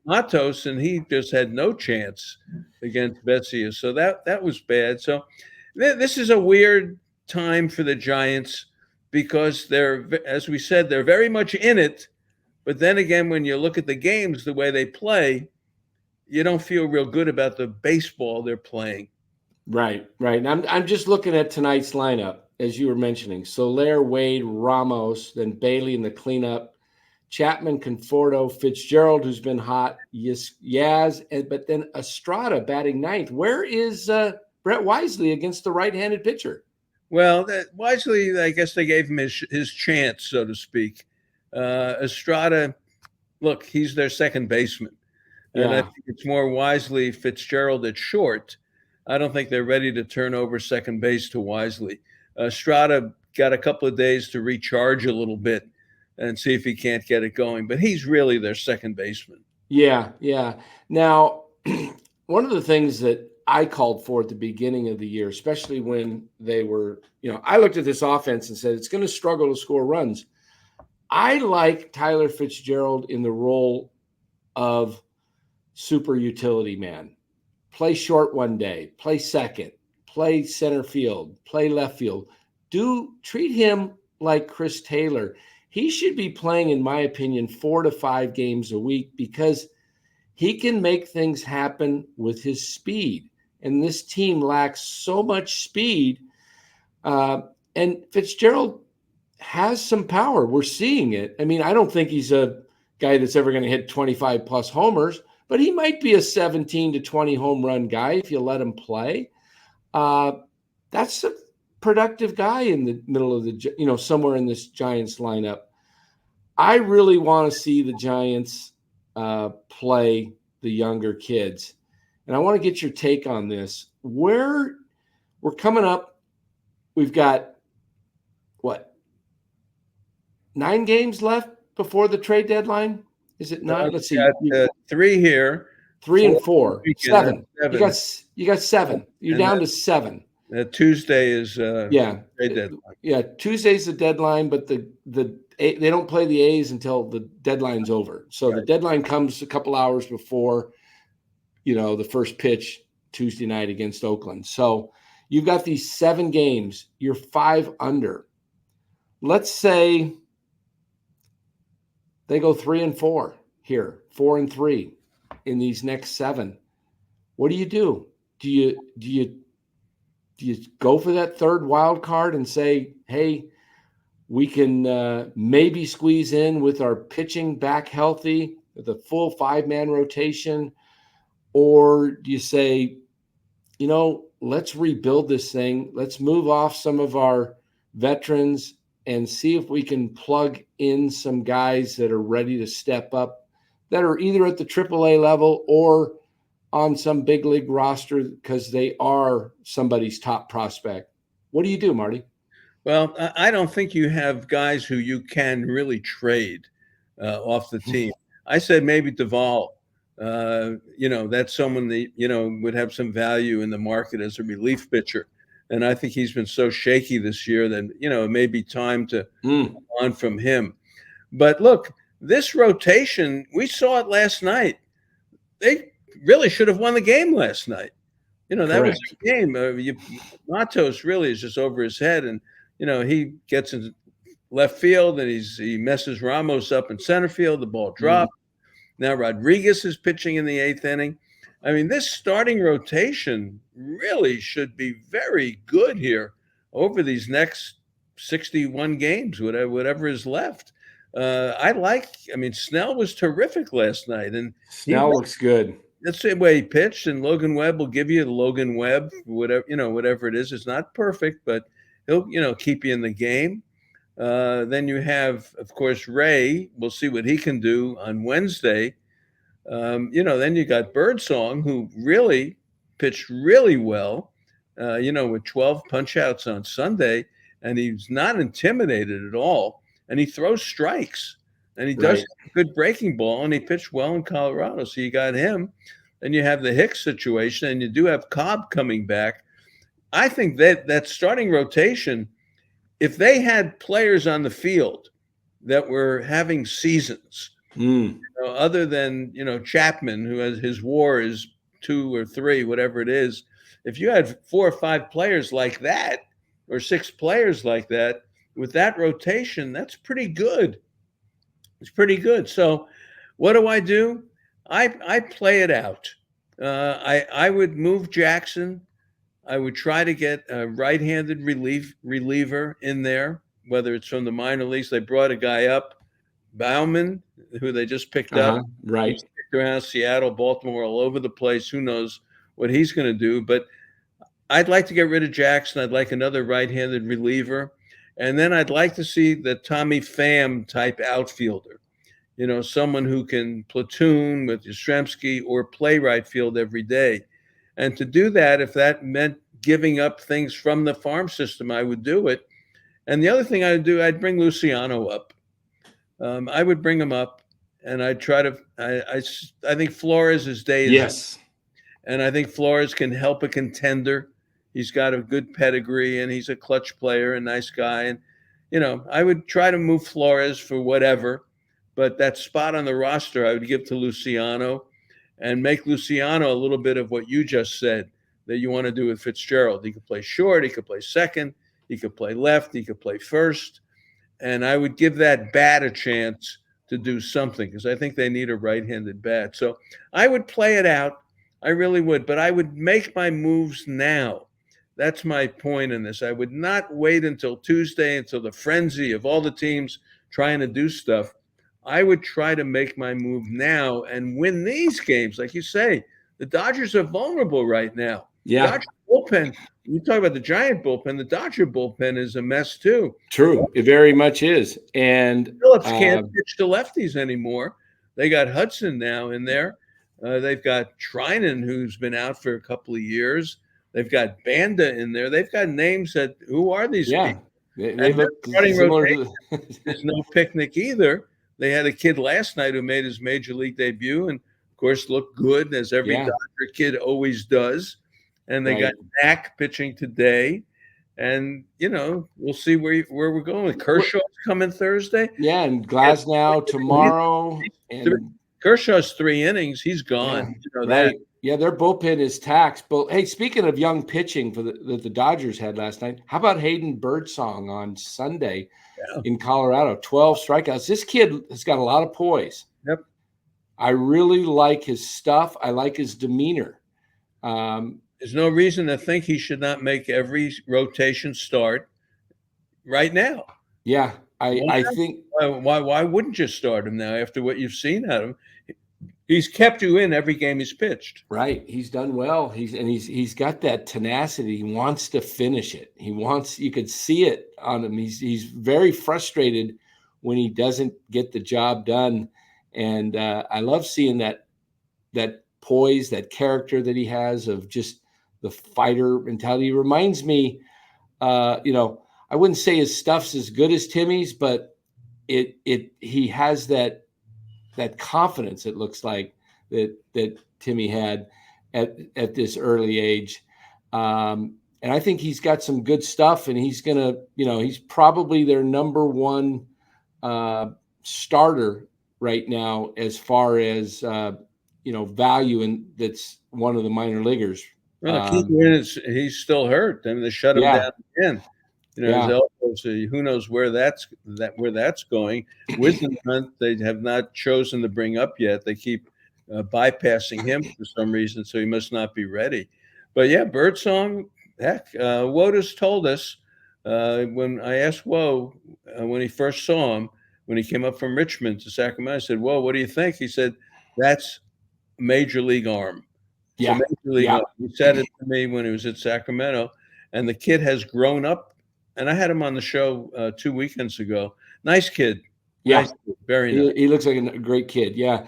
Matos, and he just had no chance against Betsia. So that was bad. So this is a weird time for the Giants because they're, as we said, they're very much in it. But then again, when you look at the games, the way they play, you don't feel real good about the baseball they're playing. Right, right. And I'm just looking at tonight's lineup, as you were mentioning. Soler, Wade, Ramos, then Bailey in the cleanup, Chapman, Conforto, Fitzgerald, who's been hot, Yaz, but then Estrada batting ninth. Where is Brett Wisely against the right-handed pitcher? Well, Wisely, I guess they gave him his chance, so to speak. Estrada, look, he's their second baseman. And I Yeah. think it's more Wisely Fitzgerald at short. I don't think they're ready to turn over second base to Wisely. Estrada got a couple of days to recharge a little bit and see if he can't get it going. But he's really their second baseman. Yeah, yeah. Now, one of the things that I called for at the beginning of the year, especially when they were, I looked at this offense and said it's going to struggle to score runs. I like Tyler Fitzgerald in the role of super utility man. Play short one day, play second, play center field, play left field. Treat him like Chris Taylor. He should be playing, in my opinion, 4 to 5 games a week because he can make things happen with his speed. And this team lacks so much speed. And Fitzgerald has some power. We're seeing it. I mean, I don't think he's a guy that's ever going to hit 25 plus homers, but he might be a 17 to 20 home run guy if you let him play. That's a productive guy in the middle of the, somewhere in this Giants lineup. I really want to see the Giants play the younger kids. And I want to get your take on this. We're coming up. We've got, 9 games left before the trade deadline? Is it 9? Let's see. Got, 3 here. 3 and 4. Weekend, 7. 7. You got 7. You're down to 7. Tuesday is trade deadline. Yeah, Tuesday's the deadline, but they don't play the A's until the deadline's over. So the deadline comes a couple hours before, the first pitch Tuesday night against Oakland. So you've got these 7 games. You're 5 under. Let's say they go 3 and 4 here, 4 and 3 in these next 7. What do you do? Do you go for that third wild card and say, hey, we can maybe squeeze in with our pitching back healthy with a full 5-man rotation? Or do you say, let's rebuild this thing. Let's move off some of our veterans and see if we can plug in some guys that are ready to step up, that are either at the AAA level or on some big league roster because they are somebody's top prospect. What do you do, Marty? Well, I don't think you have guys who you can really trade off the team. I said maybe Duvall. That's someone that, would have some value in the market as a relief pitcher. And I think he's been so shaky this year that, it may be time to move on from him. But look, this rotation, we saw it last night. They really should have won the game last night. That was the game. Matos really is just over his head. And, he gets in left field and he messes Ramos up in center field. The ball dropped. Now Rodriguez is pitching in the 8th inning. I mean, this starting rotation really should be very good here over these next 61 games, whatever is left. Snell was terrific last night. And Snell looks good. That's the way he pitched, and Logan Webb will give you the Logan Webb, whatever it is. It's not perfect, but he'll keep you in the game. Then you have, of course, Ray. We'll see what he can do on Wednesday. Then you got Birdsong, who really pitched really well, with 12 punch-outs on Sunday, and he's not intimidated at all, and he throws strikes, and he does good breaking ball, and he pitched well in Colorado, so you got him. Then you have the Hicks situation, and you do have Cobb coming back. I think that starting rotation, if they had players on the field that were having seasons, Mm. Other than Chapman, who has his WAR is 2 or 3, whatever it is. If you had 4 or 5 players like that, or 6 players like that, with that rotation, that's pretty good. It's pretty good. So, what do? I play it out. I would move Jackson. I would try to get a right-handed reliever in there, whether it's from the minor leagues. They brought a guy up, Bauman, who they just picked up. He's Right. kicked around Seattle, Baltimore, all over the place. Who knows what he's going to do? But I'd like to get rid of Jackson. I'd like another right-handed reliever, and then I'd like to see the Tommy Pham type outfielder. Someone who can platoon with Yastrzemski or play right field every day. And to do that, if that meant giving up things from the farm system, I would do it. And the other thing I would do, I'd bring Luciano up. I would bring him up, and I'd try to. I think Flores' day is, Yes. and I think Flores can help a contender. He's got a good pedigree, and he's a clutch player, a nice guy. And I would try to move Flores for whatever, but that spot on the roster, I would give to Luciano, and make Luciano a little bit of what you just said that you want to do with Fitzgerald. He could play short, he could play second, he could play left, he could play first. And I would give that bat a chance to do something, because I think they need a right-handed bat. So I would play it out. I really would, but I would make my moves now. That's my point in this. I would not wait until Tuesday, until the frenzy of all the teams trying to do stuff. I would try to make my move now and win these games. Like you say, the Dodgers are vulnerable right now. Yeah. Dodger bullpen, you talk about the Giant bullpen, the Dodger bullpen is a mess too. True. It very much is. And Phillips can't pitch to lefties anymore. They got Hudson now in there. They've got Trinan, who's been out for a couple of years. They've got Banda in there. They've got names that, who are these people? They look running similar rotation. There's no picnic either. They had a kid last night who made his major league debut and, of course, looked good, as every Dodger kid always does. And they got Knack pitching today. And, we'll see where we're going. Kershaw's coming Thursday. Yeah, and Glasnow tomorrow. And Kershaw's 3 innings. He's gone. That. Yeah, their bullpen is taxed. But, hey, speaking of young pitching that the Dodgers had last night, how about Hayden Birdsong on Sunday in Colorado? 12 strikeouts. This kid has got a lot of poise. Yep. I really like his stuff. I like his demeanor. There's no reason to think he should not make every rotation start right now. Yeah, I think. Why wouldn't you start him now after what you've seen out of him? He's kept you in every game he's pitched. Right. He's done well. He's got that tenacity. He wants to finish it. You could see it on him. He's very frustrated when he doesn't get the job done. And I love seeing that poise, that character that he has of just the fighter mentality. He reminds me, I wouldn't say his stuff's as good as Timmy's, but he has that confidence, it looks like, that Timmy had at this early age. And I think he's got some good stuff, and he's he's probably their number one starter right now as far as value, and that's one of the minor leaguers. Well, he's still hurt. I mean, they shut him down again. His elbows. Who knows where that's going? Wisdom Hunt, they have not chosen to bring up yet. They keep bypassing him for some reason, so he must not be ready. But yeah, Birdsong. Heck, Wotus told us when I asked Woe when he first saw him, when he came up from Richmond to Sacramento, I said, "Whoa, what do you think?" He said, "That's major league arm." Yeah, so major league arm. He said it to me when he was at Sacramento, and the kid has grown up. And I had him on the show 2 weekends ago. Nice kid. Yeah, nice kid. Very nice. He looks like a great kid. Yeah.